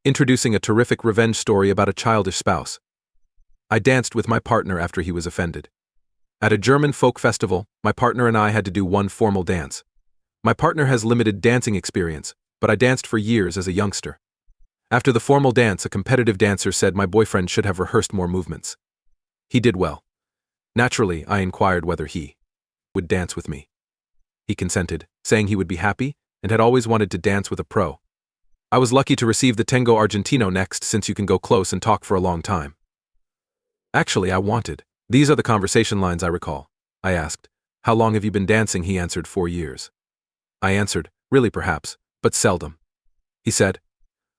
Introducing a terrific revenge story about a childish spouse. I danced with my partner after he was offended. At a German folk festival, my partner and I had to do one formal dance. My partner has limited dancing experience, but I danced for years as a youngster. After the formal dance, a competitive dancer said my boyfriend should have rehearsed more movements. He did well. Naturally, I inquired whether he would dance with me. He consented, saying he would be happy and had always wanted to dance with a pro. I was lucky to receive the Tango Argentino next, since you can go close and talk for a long time. Actually, I wanted. These are the conversation lines I recall. I asked, "How long have you been dancing?" He answered, 4 years. I answered, "Really, perhaps, but seldom." He said,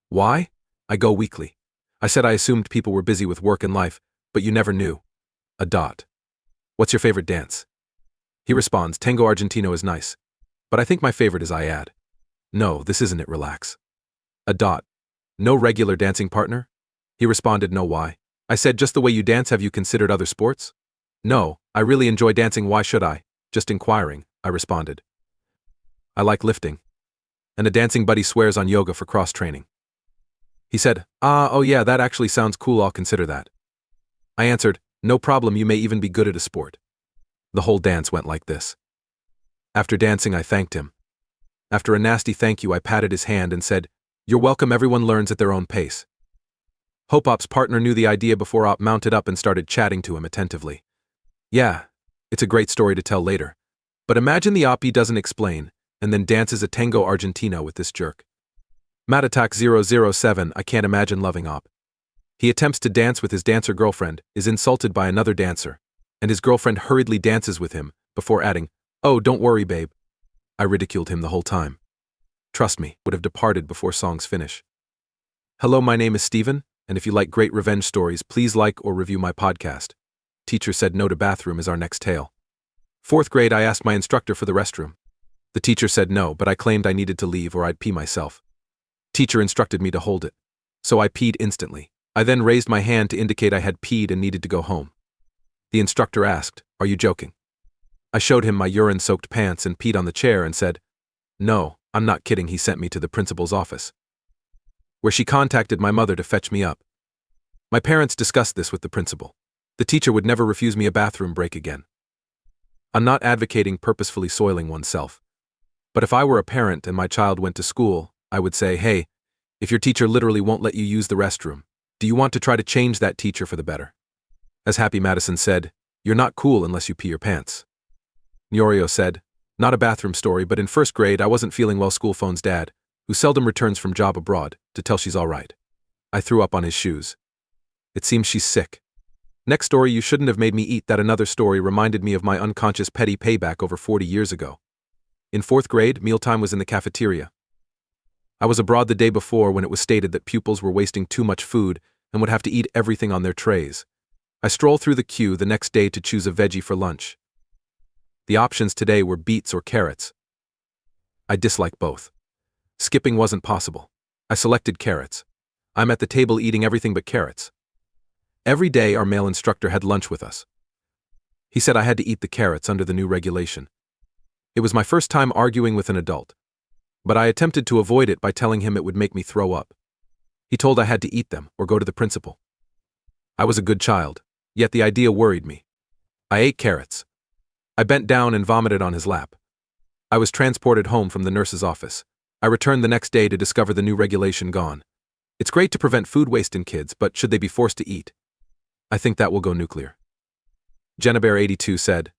"Why?" "I go weekly." I said I assumed people were busy with work and life, but you never knew. What's your favorite dance? He responds, "Tango Argentino is nice. But I think my favorite is I add." "No, this isn't it, relax." No regular dancing partner? He responded, "No, why?" I said, "Just the way you dance. Have you considered other sports?" "No, I really enjoy dancing. Why should I?" "Just inquiring," I responded. "I like lifting." And a dancing buddy swears on yoga for cross-training. He said, "Oh yeah, that actually sounds cool. I'll consider that." I answered, "No problem, you may even be good at a sport." The whole dance went like this. After dancing, I thanked him. After a nasty thank you, I patted his hand and said, "You're welcome. Everyone learns at their own pace." Hope Op's partner knew the idea before Op mounted up and started chatting to him attentively. Yeah, it's a great story to tell later. But imagine the Op doesn't explain, and then dances a Tango Argentino with this jerk. Matt Attack 007, I can't imagine loving Op. He attempts to dance with his dancer girlfriend, is insulted by another dancer, and his girlfriend hurriedly dances with him, before adding, "Oh, don't worry, babe." I ridiculed him the whole time. Trust me, would have departed before songs finish. Hello, my name is Steven, and if you like great revenge stories, please like or review my podcast. Teacher said no to bathroom is our next tale. 4th grade, I asked my instructor for the restroom. The teacher said no, but I claimed I needed to leave or I'd pee myself. Teacher instructed me to hold it. So I peed instantly. I then raised my hand to indicate I had peed and needed to go home. The instructor asked, "Are you joking?" I showed him my urine-soaked pants and peed on the chair and said, "No, I'm not kidding." He sent me to the principal's office, where she contacted my mother to fetch me up. My parents discussed this with the principal. The teacher would never refuse me a bathroom break again. I'm not advocating purposefully soiling oneself. But if I were a parent and my child went to school, I would say, "Hey, if your teacher literally won't let you use the restroom, do you want to try to change that teacher for the better?" As Happy Madison said, "You're not cool unless you pee your pants." Nyorio said, not a bathroom story, but in 1st grade I wasn't feeling well. School phones Dad, who seldom returns from job abroad, to tell she's all right. I threw up on his shoes. It seems she's sick. Next story, you shouldn't have made me eat that. Another story reminded me of my unconscious petty payback over 40 years ago. In 4th grade, mealtime was in the cafeteria. I was abroad the day before when it was stated that pupils were wasting too much food and would have to eat everything on their trays. I strolled through the queue the next day to choose a veggie for lunch. The options today were beets or carrots. I dislike both. Skipping wasn't possible. I selected carrots. I'm at the table eating everything but carrots. Every day our male instructor had lunch with us. He said I had to eat the carrots under the new regulation. It was my first time arguing with an adult, but I attempted to avoid it by telling him it would make me throw up. He told I had to eat them or go to the principal. I was a good child, yet the idea worried me. I ate carrots. I bent down and vomited on his lap. I was transported home from the nurse's office. I returned the next day to discover the new regulation gone. It's great to prevent food waste in kids, but should they be forced to eat? I think that will go nuclear. Jennabear82 said,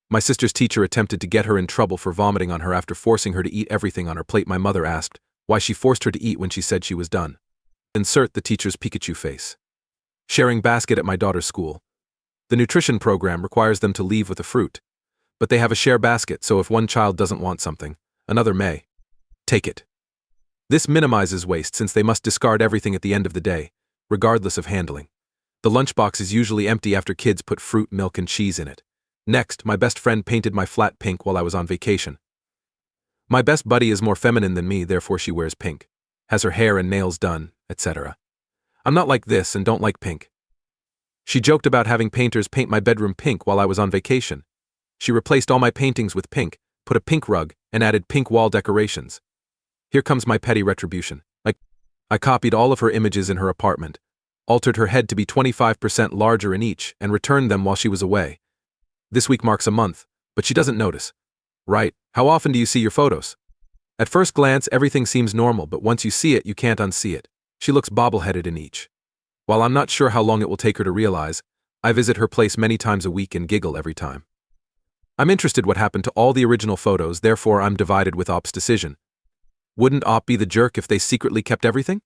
my sister's teacher attempted to get her in trouble for vomiting on her after forcing her to eat everything on her plate. My mother asked why she forced her to eat when she said she was done. Insert the teacher's Pikachu face. Sharing basket at my daughter's school. The nutrition program requires them to leave with a fruit, but they have a share basket, so if one child doesn't want something, another may take it. This minimizes waste since they must discard everything at the end of the day, regardless of handling. The lunchbox is usually empty after kids put fruit, milk, and cheese in it. Next, my best friend painted my flat pink while I was on vacation. My best buddy is more feminine than me, therefore she wears pink, has her hair and nails done, etc. I'm not like this and don't like pink. She joked about having painters paint my bedroom pink while I was on vacation. She replaced all my paintings with pink, put a pink rug, and added pink wall decorations. Here comes my petty retribution. I copied all of her images in her apartment, altered her head to be 25% larger in each, and returned them while she was away. This week marks a month, but she doesn't notice. Right, how often do you see your photos? At first glance, everything seems normal, but once you see it, you can't unsee it. She looks bobble-headed in each. While I'm not sure how long it will take her to realize, I visit her place many times a week and giggle every time. I'm interested what happened to all the original photos, therefore I'm divided with Op's decision. Wouldn't Op be the jerk if they secretly kept everything?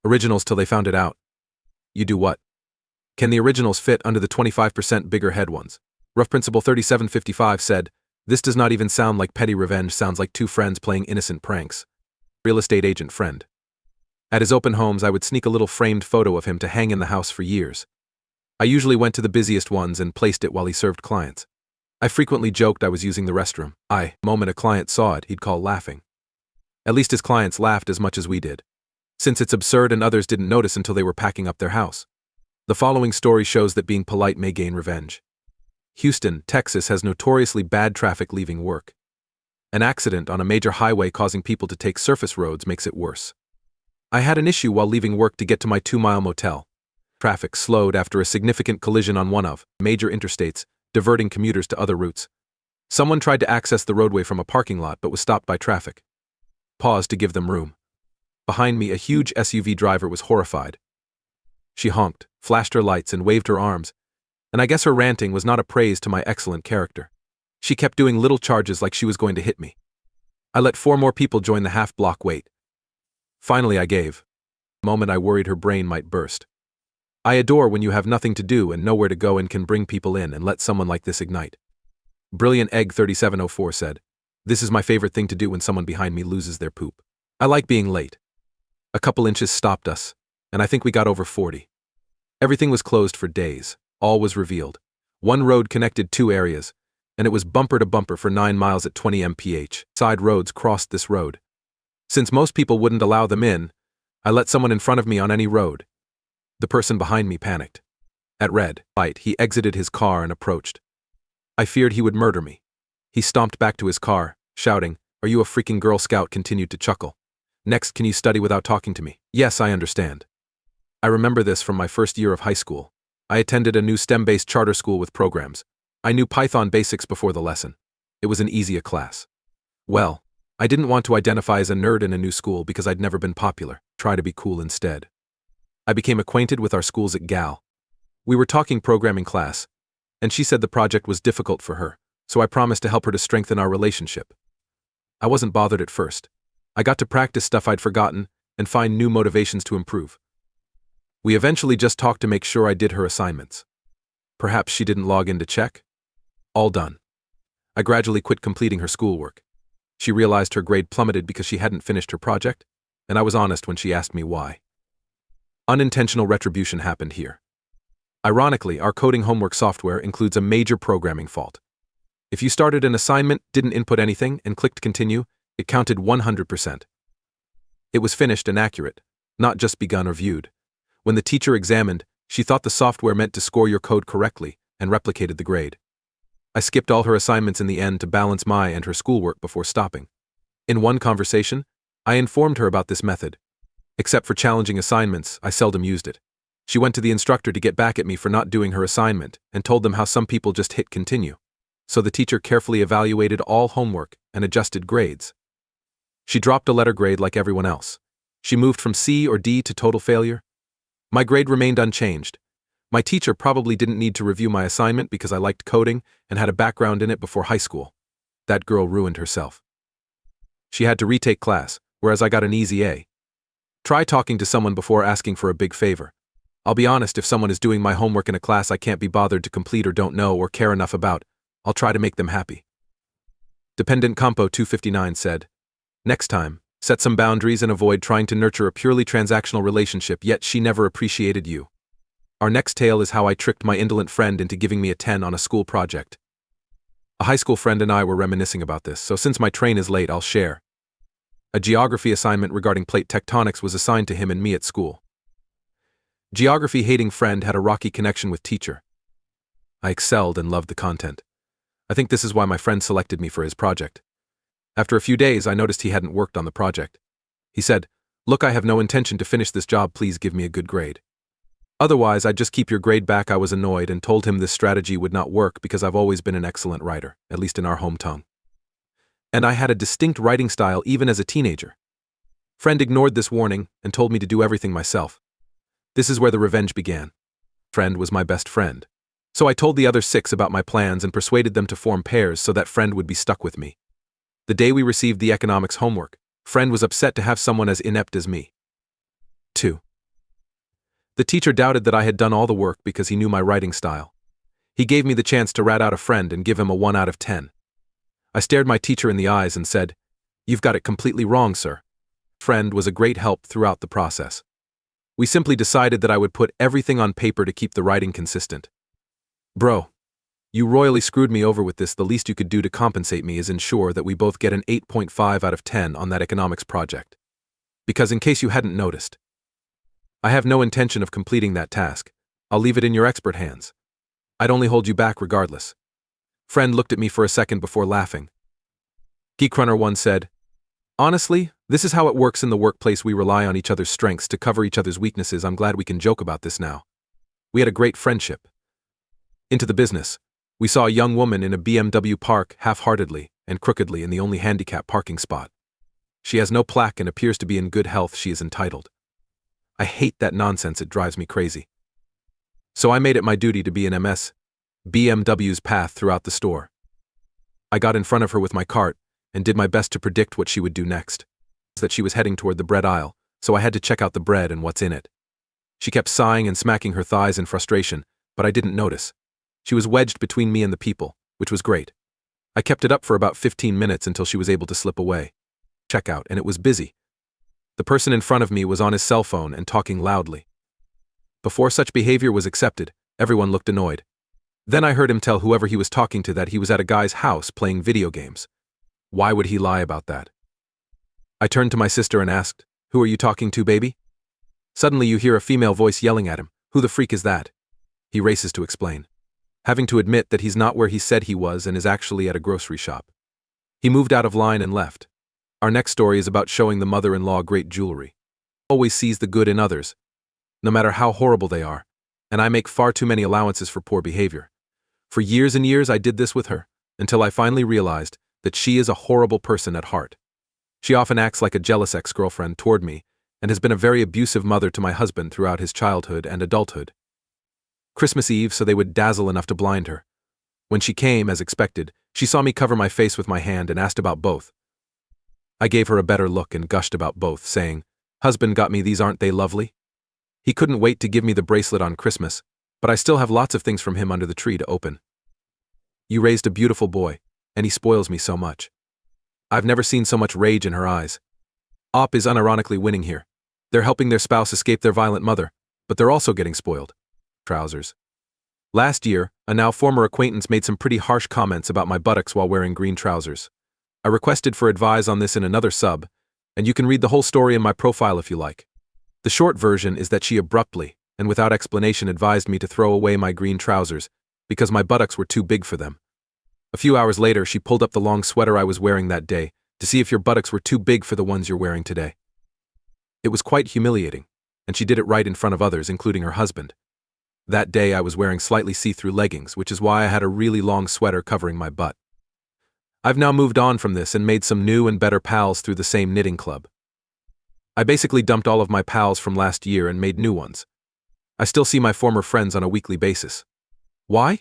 Originals till they found it out. You do what? Can the originals fit under the 25% bigger head ones? Rough Principle 3755 said, "This does not even sound like petty revenge, sounds like two friends playing innocent pranks." Real estate agent friend. At his open homes, I would sneak a little framed photo of him to hang in the house for years. I usually went to the busiest ones and placed it while he served clients. I frequently joked I was using the restroom. The moment a client saw it, he'd call laughing. At least his clients laughed as much as we did, since it's absurd and others didn't notice until they were packing up their house. The following story shows that being polite may gain revenge. Houston, Texas has notoriously bad traffic leaving work. An accident on a major highway causing people to take surface roads makes it worse. I had an issue while leaving work to get to my 2-mile motel. Traffic slowed after a significant collision on one of major interstates, diverting commuters to other routes. Someone tried to access the roadway from a parking lot but was stopped by traffic. Paused to give them room. Behind me, a huge SUV driver was horrified. She honked, flashed her lights, and waved her arms, and I guess her ranting was not a praise to my excellent character. She kept doing little charges like she was going to hit me. I let 4 more people join the half-block wait. Finally, I gave. The moment I worried her brain might burst. I adore when you have nothing to do and nowhere to go and can bring people in and let someone like this ignite. Brilliant Egg 3704 said, "This is my favorite thing to do when someone behind me loses their poop. I like being late." A couple inches stopped us, and I think we got over 40. Everything was closed for days. All was revealed. One road connected 2 areas, and it was bumper to bumper for 9 miles at 20 mph. Side roads crossed this road. Since most people wouldn't allow them in, I let someone in front of me on any road. The person behind me panicked. At red light, he exited his car and approached. I feared he would murder me. He stomped back to his car, shouting, "Are you a freaking Girl Scout?" Continued to chuckle. "Next, can you study without talking to me?" Yes, I understand. I remember this from my first year of high school. I attended a new STEM-based charter school with programs. I knew Python basics before the lesson. It was an easier class. Well, I didn't want to identify as a nerd in a new school because I'd never been popular. Try to be cool instead. I became acquainted with our schools at Gal. We were talking programming class, and she said the project was difficult for her, so I promised to help her to strengthen our relationship. I wasn't bothered at first. I got to practice stuff I'd forgotten and find new motivations to improve. We eventually just talked to make sure I did her assignments. Perhaps she didn't log in to check? All done. I gradually quit completing her schoolwork. She realized her grade plummeted because she hadn't finished her project, and I was honest when she asked me why. Unintentional retribution happened here. Ironically, our coding homework software includes a major programming fault. If you started an assignment, didn't input anything, and clicked continue, it counted 100%. It was finished and accurate, not just begun or viewed. When the teacher examined, she thought the software meant to score your code correctly and replicated the grade. I skipped all her assignments in the end to balance my and her schoolwork before stopping. In one conversation, I informed her about this method. Except for challenging assignments, I seldom used it. She went to the instructor to get back at me for not doing her assignment and told them how some people just hit continue. So the teacher carefully evaluated all homework and adjusted grades. She dropped a letter grade like everyone else. She moved from C or D to total failure. My grade remained unchanged. My teacher probably didn't need to review my assignment because I liked coding and had a background in it before high school. That girl ruined herself. She had to retake class, whereas I got an easy A. Try talking to someone before asking for a big favor. I'll be honest, if someone is doing my homework in a class I can't be bothered to complete or don't know or care enough about, I'll try to make them happy. Dependent Compo 259 said, "Next time, set some boundaries and avoid trying to nurture a purely transactional relationship, yet she never appreciated you." Our next tale is how I tricked my indolent friend into giving me a 10 on a school project. A high school friend and I were reminiscing about this, so since my train is late, I'll share. A geography assignment regarding plate tectonics was assigned to him and me at school. Geography-hating friend had a rocky connection with teacher. I excelled and loved the content. I think this is why my friend selected me for his project. After a few days, I noticed he hadn't worked on the project. He said, Look, I have no intention to finish this job, please give me a good grade. Otherwise, I'd just keep your grade back. I was annoyed and told him this strategy would not work because I've always been an excellent writer, at least in our home tongue. And I had a distinct writing style even as a teenager. Friend ignored this warning and told me to do everything myself. This is where the revenge began. Friend was my best friend. So I told the other 6 about my plans and persuaded them to form pairs so that Friend would be stuck with me. The day we received the economics homework, Friend was upset to have someone as inept as me. 2. The teacher doubted that I had done all the work because he knew my writing style. He gave me the chance to rat out a friend and give him a 1 out of 10. I stared my teacher in the eyes and said, "You've got it completely wrong, sir." Friend was a great help throughout the process. We simply decided that I would put everything on paper to keep the writing consistent. Bro, you royally screwed me over with this. The least you could do to compensate me is ensure that we both get an 8.5 out of 10 on that economics project. Because in case you hadn't noticed, I have no intention of completing that task. I'll leave it in your expert hands. I'd only hold you back regardless. Friend looked at me for a second before laughing. Geekrunner 1 said, "Honestly, this is how it works in the workplace. We rely on each other's strengths to cover each other's weaknesses. I'm glad we can joke about this now. We had a great friendship." Into the business, we saw a young woman in a BMW park half-heartedly and crookedly in the only handicap parking spot. She has no plaque and appears to be in good health. She is entitled. I hate that nonsense. It drives me crazy. So I made it my duty to be in BMW's path throughout the store. I got in front of her with my cart and did my best to predict what she would do next. That she was heading toward the bread aisle, so I had to check out the bread and what's in it. She kept sighing and smacking her thighs in frustration, but I didn't notice. She was wedged between me and the people, which was great. I kept it up for about 15 minutes until she was able to slip away. Checkout, and it was busy. The person in front of me was on his cell phone and talking loudly. Before such behavior was accepted, everyone looked annoyed. Then I heard him tell whoever he was talking to that he was at a guy's house playing video games. Why would he lie about that? I turned to my sister and asked, "Who are you talking to, baby?" Suddenly you hear a female voice yelling at him, "Who the freak is that?" He races to explain, having to admit that he's not where he said he was and is actually at a grocery shop. He moved out of line and left. Our next story is about showing the mother-in-law great jewelry. Always sees the good in others, no matter how horrible they are, and I make far too many allowances for poor behavior. For years and years I did this with her, until I finally realized that she is a horrible person at heart. She often acts like a jealous ex-girlfriend toward me, and has been a very abusive mother to my husband throughout his childhood and adulthood. Christmas Eve, so they would dazzle enough to blind her. When she came, as expected, she saw me cover my face with my hand and asked about both. I gave her a better look and gushed about both, saying, "Husband got me these, aren't they lovely?" He couldn't wait to give me the bracelet on Christmas, but I still have lots of things from him under the tree to open. You raised a beautiful boy, and he spoils me so much. I've never seen so much rage in her eyes. Op is unironically winning here. They're helping their spouse escape their violent mother, but they're also getting spoiled. Trousers. Last year, a now former acquaintance made some pretty harsh comments about my buttocks while wearing green trousers. I requested for advice on this in another sub, and you can read the whole story in my profile if you like. The short version is that she abruptly, and without explanation, advised me to throw away my green trousers because my buttocks were too big for them. A few hours later, she pulled up the long sweater I was wearing that day to see if your buttocks were too big for the ones you're wearing today. It was quite humiliating, and she did it right in front of others, including her husband. That day I was wearing slightly see-through leggings, which is why I had a really long sweater covering my butt. I've now moved on from this and made some new and better pals through the same knitting club. I basically dumped all of my pals from last year and made new ones. I still see my former friends on a weekly basis. Why?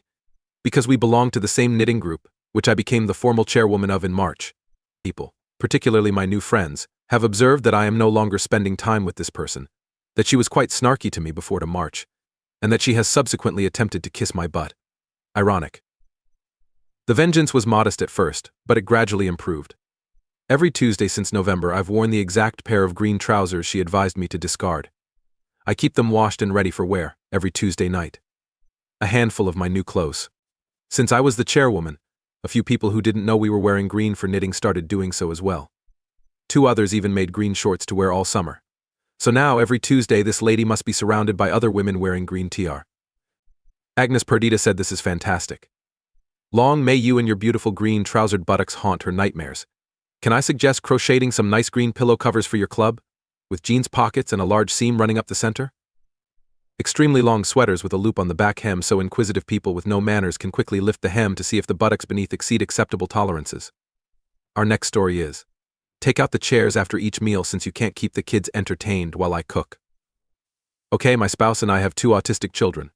Because we belong to the same knitting group, which I became the formal chairwoman of in March. People, particularly my new friends, have observed that I am no longer spending time with this person, that she was quite snarky to me before to March, and that she has subsequently attempted to kiss my butt. Ironic. The vengeance was modest at first, but it gradually improved. Every Tuesday since November I've worn the exact pair of green trousers she advised me to discard. I keep them washed and ready for wear every Tuesday night. A handful of my new clothes. Since I was the chairwoman, a few people who didn't know we were wearing green for knitting started doing so as well. 2 others even made green shorts to wear all summer. So now every Tuesday this lady must be surrounded by other women wearing green TR. Agnes Perdita said this is fantastic. Long may you and your beautiful green trousered buttocks haunt her nightmares. Can I suggest crocheting some nice green pillow covers for your club? with jeans pockets and a large seam running up the center. Extremely long sweaters with a loop on the back hem so inquisitive people with no manners can quickly lift the hem to see if the buttocks beneath exceed acceptable tolerances. Our next story is, take out the chairs after each meal since you can't keep the kids entertained while I cook. Okay, my spouse and I have 2 autistic children.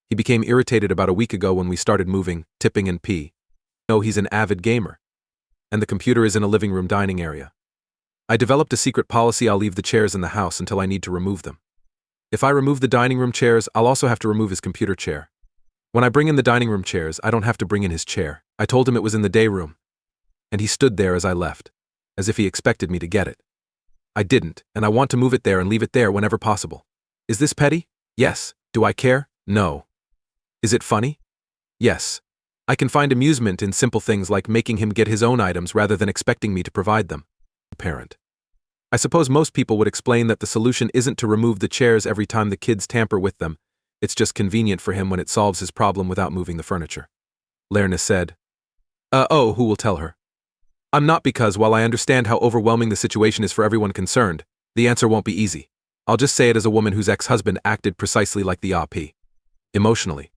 He became irritated about a week ago when we started moving, tipping and pee. No, he's an avid gamer. And the computer is in a living room dining area. I developed a secret policy: I'll leave the chairs in the house until I need to remove them. If I remove the dining room chairs, I'll also have to remove his computer chair. When I bring in the dining room chairs, I don't have to bring in his chair. I told him it was in the day room. And he stood there as I left, as if he expected me to get it. I didn't, and I want to move it there and leave it there whenever possible. Is this petty? Yes. Do I care? No. Is it funny? Yes. I can find amusement in simple things like making him get his own items rather than expecting me to provide them. Parent. I suppose most people would explain that the solution isn't to remove the chairs every time the kids tamper with them. It's just convenient for him when it solves his problem without moving the furniture. Lerna said. Who will tell her? I'm not, because while I understand how overwhelming the situation is for everyone concerned, the answer won't be easy. I'll just say it as a woman whose ex-husband acted precisely like the AP. Emotionally.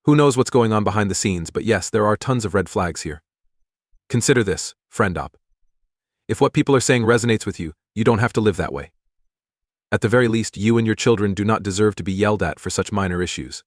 Who knows what's going on behind the scenes, but yes, there are tons of red flags here. Consider this, friend op. If what people are saying resonates with you, you don't have to live that way. At the very least, you and your children do not deserve to be yelled at for such minor issues.